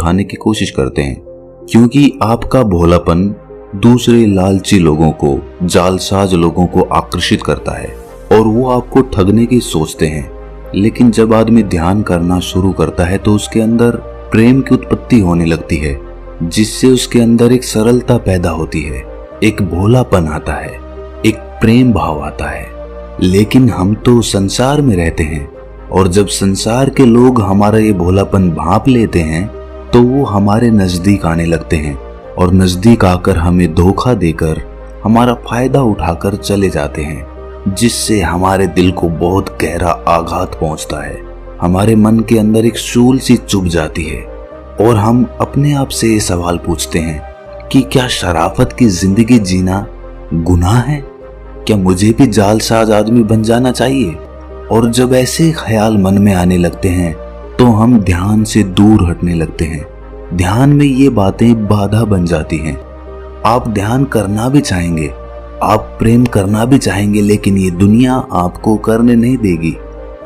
उठाने की कोशिश करते हैं, क्योंकि आपका भोलापन दूसरे लालची लोगों को, जालसाज लोगों को आकर्षित करता है और वो आपको ठगने की सोचते हैं। लेकिन जब आदमी ध्यान करना शुरू करता है तो उसके अंदर प्रेम की उत्पत्ति होने लगती है, जिससे उसके अंदर एक सरलता पैदा होती है, एक भोलापन आता है, एक प्रेम भाव आता है। लेकिन हम तो संसार में रहते हैं और जब संसार के लोग हमारा ये भोलापन भांप लेते हैं तो वो हमारे नजदीक आने लगते हैं और नजदीक आकर हमें धोखा देकर हमारा फायदा उठाकर चले जाते हैं, जिससे हमारे दिल को बहुत गहरा आघात पहुंचता है। हमारे मन के अंदर एक शूल सी चुभ जाती है और हम अपने आप से ये सवाल पूछते हैं कि क्या शराफत की जिंदगी जीना गुनाह है? क्या मुझे भी जालसाज आदमी बन जाना चाहिए? और जब ऐसे ख्याल मन में आने लगते हैं तो हम ध्यान से दूर हटने लगते हैं। ध्यान में ये बातें बाधा बन जाती हैं। आप ध्यान करना भी चाहेंगे, आप प्रेम करना भी चाहेंगे, लेकिन ये दुनिया आपको करने नहीं देगी।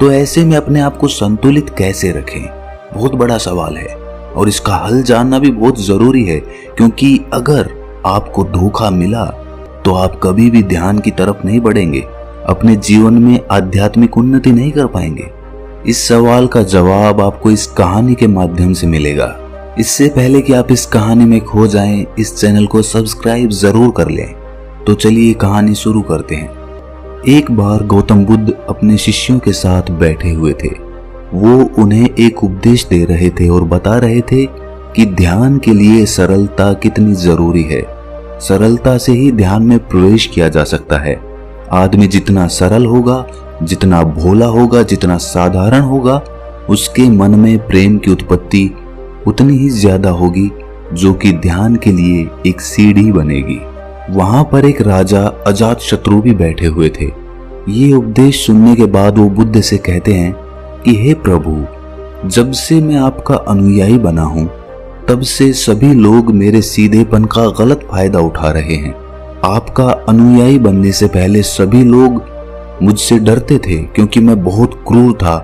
तो ऐसे में अपने आप को संतुलित कैसे रखें? बहुत बड़ा सवाल है और इसका हल जानना भी बहुत जरूरी है, क्योंकि अगर आपको धोखा मिला तो आप कभी भी ध्यान की तरफ नहीं बढ़ेंगे, अपने जीवन में आध्यात्मिक उन्नति नहीं कर पाएंगे। इस सवाल का जवाब आपको इस कहानी के माध्यम से मिलेगा। इससे पहले कि आप इस कहानी में खो जाएं, इस चैनल को सब्सक्राइब जरूर कर लें। तो चलिए कहानी शुरू करते हैं। एक बार गौतम बुद्ध अपने शिष्यों के साथ बैठे हुए थे। वो उन्हें एक उपदेश दे रहे थे और बता रहे थे कि ध्यान के लिए सरलता कितनी जरूरी है। सरलता से ही ध्यान में प्रवेश किया जा सकता है। आदमी जितना सरल होगा, जितना भोला होगा, जितना साधारण होगा, उसके मन में प्रेम की उत्पत्ति उतनी ही ज्यादा होगी, जो कि ध्यान के लिए एक सीढ़ी बनेगी। वहां पर एक राजा अजातशत्रु भी बैठे हुए थे। ये उपदेश सुनने के बाद वो बुद्ध से कहते हैं कि हे प्रभु, जब से मैं आपका अनुयायी बना हूं तब से सभी लोग मेरे सीधेपन का गलत फायदा उठा रहे हैं। आपका अनुयायी बनने से पहले सभी लोग मुझसे डरते थे, क्योंकि मैं बहुत क्रूर था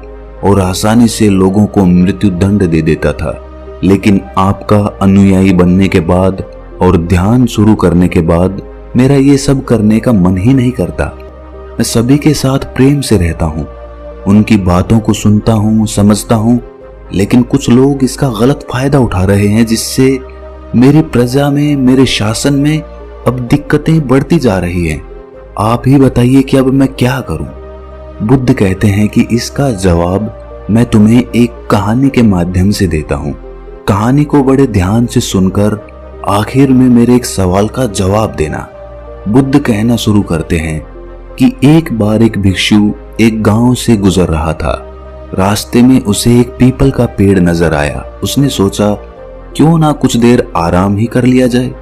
और आसानी से लोगों को मृत्यु दंड दे देता था। लेकिन आपका अनुयायी बनने के बाद और ध्यान शुरू करने के बाद मेरा ये सब करने का मन ही नहीं करता। मैं सभी के साथ प्रेम से रहता हूँ, उनकी बातों को सुनता हूँ, समझता हूँ। लेकिन कुछ लोग इसका गलत फायदा उठा रहे हैं, जिससे मेरी प्रजा में, मेरे शासन में अब दिक्कतें बढ़ती जा रही हैं। आप ही बताइए कि अब मैं क्या करूं? बुद्ध कहते हैं कि इसका जवाब मैं तुम्हें एक कहानी के माध्यम से देता हूं। कहानी को बड़े ध्यान से सुनकर आखिर में मेरे एक सवाल का जवाब देना। बुद्ध कहना शुरू करते हैं कि एक बार एक भिक्षु एक गांव से गुजर रहा था। रास्ते में उसे एक पीपल का पेड़ नजर आया। उसने सोचा क्यों ना कुछ देर आराम ही कर लिया जाए।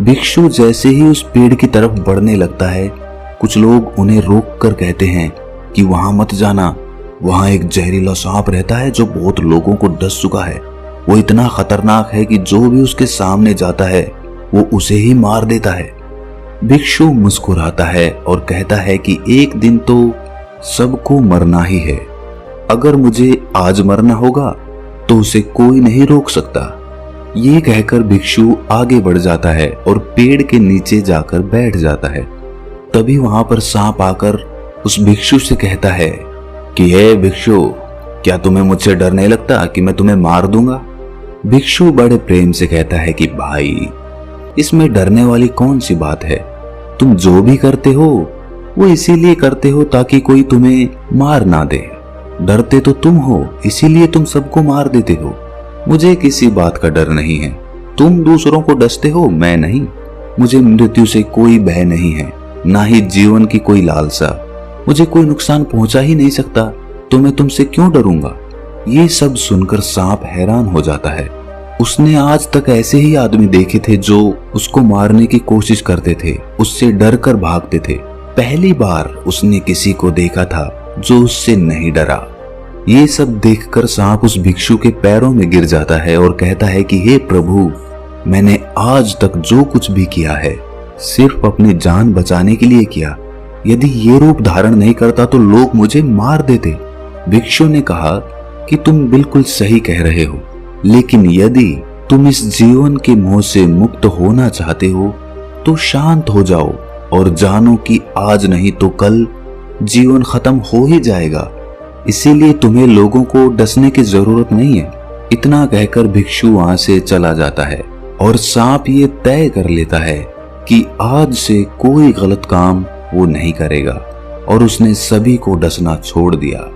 भिक्षु जैसे ही उस पेड़ की तरफ बढ़ने लगता है, कुछ लोग उन्हें रोक कर कहते हैं कि वहां मत जाना, वहां एक जहरीला सांप रहता है जो बहुत लोगों को डस चुका है। वो इतना खतरनाक है कि जो भी उसके सामने जाता है वो उसे ही मार देता है। भिक्षु मुस्कुराता है और कहता है कि एक दिन तो सबको मरना ही है। अगर मुझे आज मरना होगा तो उसे कोई नहीं रोक सकता। ये कहकर भिक्षु आगे बढ़ जाता है और पेड़ के नीचे जाकर बैठ जाता है। तभी वहां पर सांप आकर उस भिक्षु से कहता है कि हे भिक्षु, क्या तुम्हें मुझसे डर नहीं लगता कि मैं तुम्हें मार दूंगा? भिक्षु बड़े प्रेम से कहता है कि भाई, इसमें डरने वाली कौन सी बात है? तुम जो भी करते हो वो इसीलिए करते हो ताकि कोई तुम्हें मार ना दे। डरते तो तुम हो, इसीलिए तुम सबको मार देते हो। मुझे किसी बात का डर नहीं है। तुम दूसरों को डसते हो, मैं नहीं। मुझे मृत्यु से कोई भय नहीं है, ना ही जीवन की कोई लालसा। मुझे कोई नुकसान पहुंचा ही नहीं सकता, तो मैं तुमसे क्यों डरूंगा? ये सब सुनकर सांप हैरान हो जाता है। उसने आज तक ऐसे ही आदमी देखे थे जो उसको मारने की कोशिश करते थे, उससे डर कर भागते थे। पहली बार उसने किसी को देखा था जो उससे नहीं डरा। ये सब देखकर सांप उस भिक्षु के पैरों में गिर जाता है और कहता है कि हे प्रभु, मैंने आज तक जो कुछ भी किया है सिर्फ अपनी जान बचाने के लिए किया। यदि ये रूप धारण नहीं करता तो लोग मुझे मार देते। भिक्षु ने कहा कि तुम बिल्कुल सही कह रहे हो। लेकिन यदि तुम इस जीवन के मोह से मुक्त होना चाहते हो तो शांत हो जाओ और जानो कि आज नहीं तो कल जीवन खत्म हो ही जाएगा। इसीलिए तुम्हें लोगों को डसने की जरूरत नहीं है। इतना कहकर भिक्षु वहां से चला जाता है और सांप ये तय कर लेता है कि आज से कोई गलत काम वो नहीं करेगा और उसने सभी को डसना छोड़ दिया।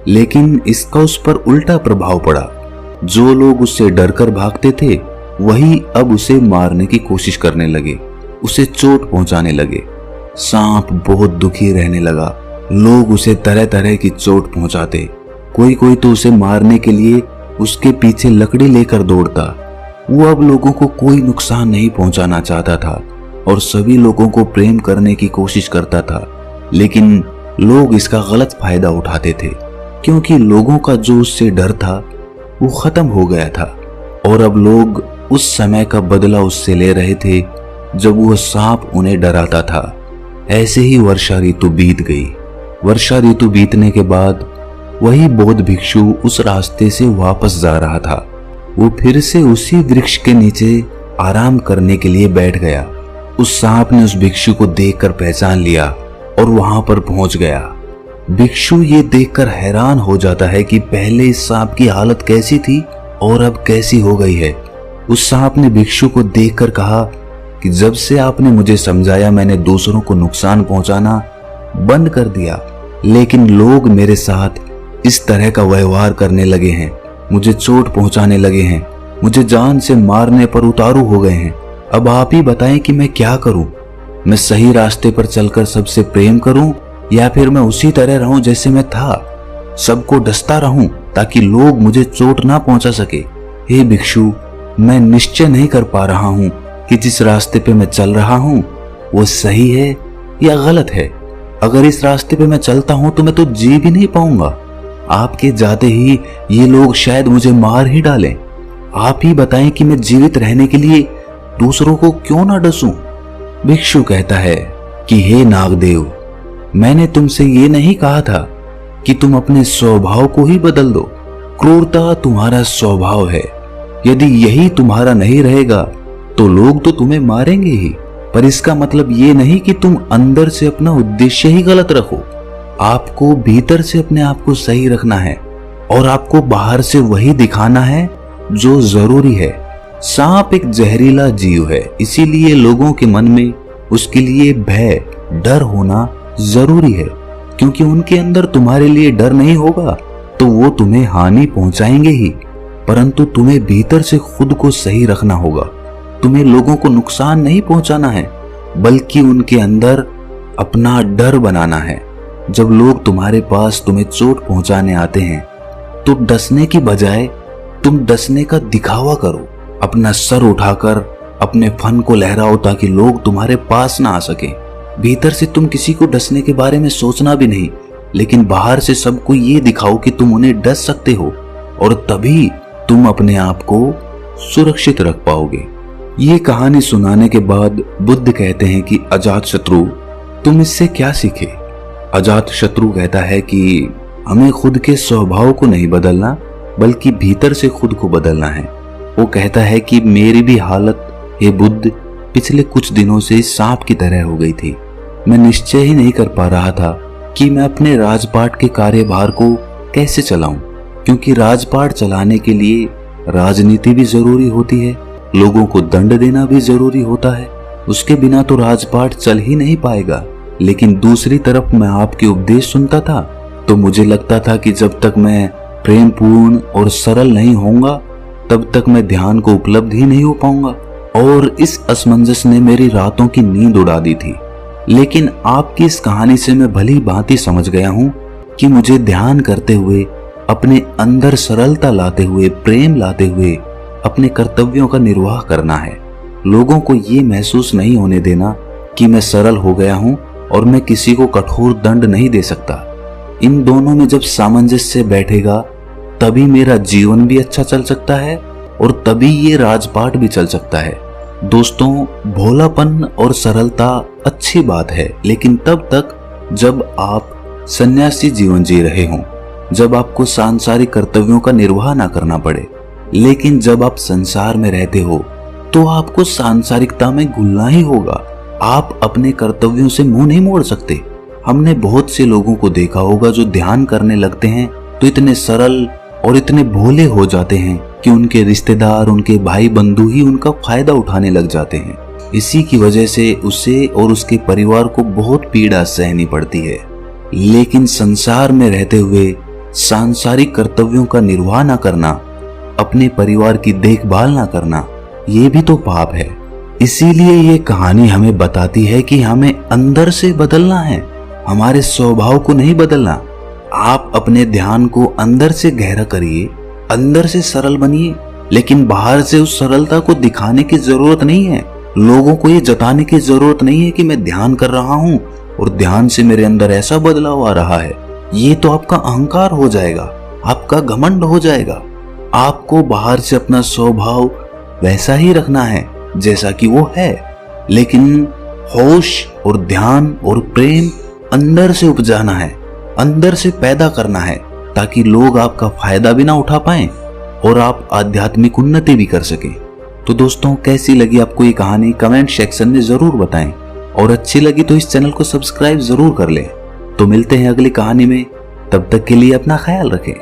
लेकिन इसका उस पर उल्टा प्रभाव पड़ा। जो लोग उससे डरकर भागते थे वही अब उसे मारने की कोशिश करने लगे, उसे चोट पहुंचाने लगे। सांप बहुत दुखी रहने लगा। लोग उसे तरह तरह की चोट पहुंचाते, कोई कोई तो उसे मारने के लिए उसके पीछे लकड़ी लेकर दौड़ता। वो अब लोगों को कोई नुकसान नहीं पहुंचाना चाहता था और सभी लोगों को प्रेम करने की कोशिश करता था, लेकिन लोग इसका गलत फायदा उठाते थे क्योंकि लोगों का जो उससे डर था वो खत्म हो गया था और अब लोग उस समय का बदला उससे ले रहे थे जब वो सांप उन्हें डराता था। ऐसे ही वर्षा ऋतु बीत गई। वर्षा ऋतु बीतने के बाद वही बौद्ध भिक्षु उस रास्ते से वापस जा रहा था। वो फिर से उसी वृक्ष के नीचे आराम करने के लिए बैठ गया। उस सांप ने उस भिक्षु को देखकर पहचान लिया और वहां पर पहुंच गया। भिक्षु ये देखकर हैरान हो जाता है कि पहले इस सांप की हालत कैसी थी और अब कैसी हो गई है। उस सांप ने भिक्षु को देखकर कहा कि जब से आपने मुझे समझाया मैंने दूसरों को नुकसान पहुंचाना बंद कर दिया, लेकिन लोग मेरे साथ इस तरह का व्यवहार करने लगे हैं, मुझे चोट पहुंचाने लगे हैं, मुझे जान से मारने पर उतारू हो गए हैं। अब आप ही बताएं कि मैं क्या करूं? मैं सही रास्ते पर चलकर सबसे प्रेम करूं या फिर मैं उसी तरह रहूं जैसे मैं था, सबको डसता रहूं ताकि लोग मुझे चोट ना पहुंचा सके? हे भिक्षु, मैं निश्चय नहीं कर पा रहा हूं कि जिस रास्ते पे मैं चल रहा हूं वो सही है या गलत है। अगर इस रास्ते पे मैं चलता हूं तो मैं तो जी भी नहीं पाऊंगा। आपके जाते ही ये लोग शायद मुझे मार ही डालें। आप ही बताएं कि मैं जीवित रहने के लिए दूसरों को क्यों ना डसूं? भिक्षु कहता है कि हे नागदेव, मैंने तुमसे ये नहीं कहा था कि तुम अपने स्वभाव को ही बदल दो। क्रूरता तुम्हारा स्वभाव है। यदि यही तुम्हारा नहीं रहेगा तो लोग तो तुम्हें मारेंगे ही, पर इसका मतलब ये नहीं कि तुम अंदर से अपना उद्देश्य ही गलत रखो। आपको भीतर से अपने आप को सही रखना है और आपको बाहर से वही दिखाना है जो जरूरी है। सांप एक जहरीला जीव है, इसीलिए लोगों के मन में उसके लिए भय, डर होना जरूरी है, क्योंकि उनके अंदर तुम्हारे लिए डर नहीं होगा तो वो तुम्हें हानि पहुंचाएंगे ही। परंतु तुम्हें भीतर से खुद को सही रखना होगा। तुम्हें लोगों को नुकसान नहीं पहुंचाना है, बल्कि उनके अंदर अपना डर बनाना है। जब लोग तुम्हारे पास तुम्हें चोट पहुंचाने आते हैं तो डसने की बजाय तुम डसने का दिखावा करो। अपना सर उठाकर अपने फन को लहराओ ताकि लोग तुम्हारे पास ना आ सके। भीतर से तुम किसी को डसने के बारे में सोचना भी नहीं, लेकिन बाहर से सबको ये दिखाओ कि तुम उन्हें डस सकते हो और तभी तुम अपने आप को सुरक्षित रख पाओगे। ये कहानी सुनाने के बाद बुद्ध कहते हैं कि अजातशत्रु, तुम इससे क्या सीखे? अजातशत्रु कहता है कि हमें खुद के स्वभाव को नहीं बदलना, बल्कि भीतर से खुद को बदलना है। वो कहता है कि मेरी भी हालत हे बुद्ध पिछले कुछ दिनों से सांप की तरह हो गई थी। मैं निश्चय ही नहीं कर पा रहा था कि मैं अपने राजपाट के कार्यभार को कैसे चलाऊं, क्योंकि राजपाट चलाने के लिए राजनीति भी जरूरी होती है, लोगों को दंड देना भी जरूरी होता है। उसके बिना तो राजपाट चल ही नहीं पाएगा। लेकिन दूसरी तरफ मैं आपके उपदेश सुनता था तो मुझे लगता था कि जब तक मैं प्रेमपूर्ण और सरल नहीं होऊंगा तब तक मैं ध्यान को उपलब्ध ही नहीं हो पाऊंगा, और इस असमंजस ने मेरी रातों की नींद उड़ा दी थी। लेकिन आपकी इस कहानी से मैं भली भांति समझ गया हूं कि मुझे ध्यान करते हुए, अपने अंदर सरलता लाते हुए, प्रेम लाते हुए अपने कर्तव्यों का निर्वाह करना है। लोगों को ये महसूस नहीं होने देना कि मैं सरल हो गया हूं और मैं किसी को कठोर दंड नहीं दे सकता। इन दोनों में जब सामंजस्य बैठेगा तभी मेरा जीवन भी अच्छा चल सकता है और तभी ये राजपाट भी चल सकता है। दोस्तों, भोलापन और सरलता अच्छी बात है, लेकिन तब तक जब आप सन्यासी जीवन जी रहे हों, जब आपको सांसारिक कर्तव्यों का निर्वाह ना करना पड़े। लेकिन जब आप संसार में रहते हो तो आपको सांसारिकता में घुलना ही होगा। आप अपने कर्तव्यों से मुंह नहीं मोड़ सकते। हमने बहुत से लोगों को देखा होगा जो ध्यान करने लगते हैं तो इतने सरल और इतने भोले हो जाते हैं कि उनके रिश्तेदार, उनके भाई बंधु ही उनका फायदा उठाने लग जाते हैं। इसी की वजह से उसे और उसके परिवार को बहुत पीड़ा सहनी पड़ती है। लेकिन संसार में रहते हुए सांसारिक कर्तव्यों का निर्वाह न करना, अपने परिवार की देखभाल न करना, ये भी तो पाप है। इसीलिए ये कहानी हमें बताती है कि हमें अंदर से बदलना है, हमारे स्वभाव को नहीं बदलना। आप अपने ध्यान को अंदर से गहरा करिए, अंदर से सरल बनिए, लेकिन बाहर से उस सरलता को दिखाने की जरूरत नहीं है। लोगों को ये जताने की जरूरत नहीं है कि मैं ध्यान कर रहा हूँ और ध्यान से मेरे अंदर ऐसा बदलाव आ रहा है। ये तो आपका अहंकार हो जाएगा, आपका घमंड हो जाएगा। आपको बाहर से अपना स्वभाव वैसा ही रखना है जैसा कि वो है, लेकिन होश और ध्यान और प्रेम अंदर से उपजाना है, अंदर से पैदा करना है, ताकि लोग आपका फायदा भी ना उठा पाएं और आप आध्यात्मिक उन्नति भी कर सकें। तो दोस्तों, कैसी लगी आपको ये कहानी कमेंट सेक्शन में जरूर बताएं, और अच्छी लगी तो इस चैनल को सब्सक्राइब जरूर कर लें। तो मिलते हैं अगली कहानी में, तब तक के लिए अपना ख्याल रखें।